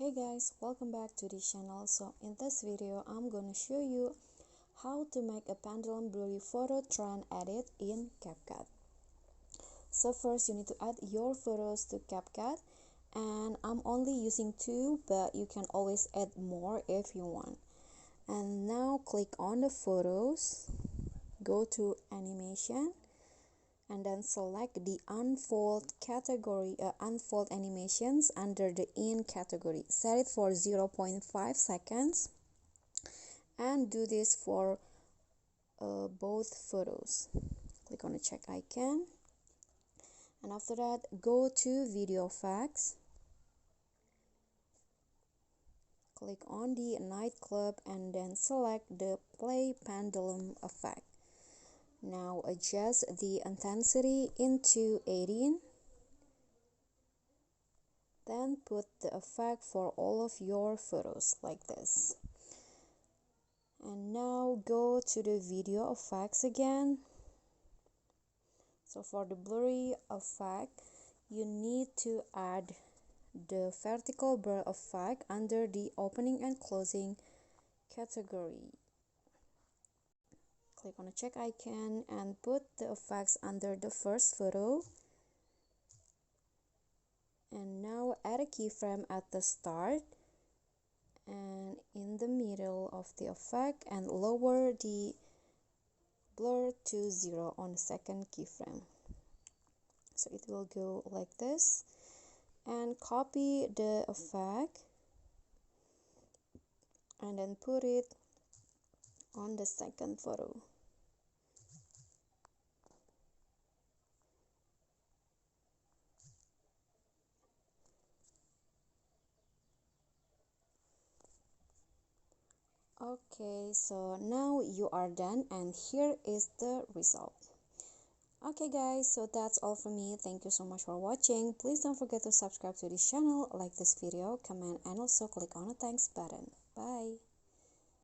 Hey guys, welcome back to this channel. So in this video I'm gonna show you how to make a pendulum blurry photo trend edit in CapCut. So first you need to add your photos to CapCut, and I'm only using 2, but you can always add more if you want. And now click on the photos, go to animation, and then select the unfold category, unfold animations under the in category. Set it for 0.5 seconds and do this for both photos. Click on the check icon, and after that go to video effects, click on the nightclub, and then select the play pendulum effect. Now adjust the intensity into 18. Then put the effect for all of your photos like this. And now go to the video effects again. So for the blurry effect, you need to add the vertical blur effect under the opening and closing category. Click on the check icon and put the effects under the first photo. And now add a keyframe at the start and in the middle of the effect, and lower the blur to 0 on the second keyframe. So it will go like this, and copy the effect and then put it on the second photo. Okay, so now you are done, and here is the result. Okay guys, so that's all from me. Thank you so much for watching. Please don't forget to subscribe to this channel, like this video, comment, and also click on the thanks button. Bye.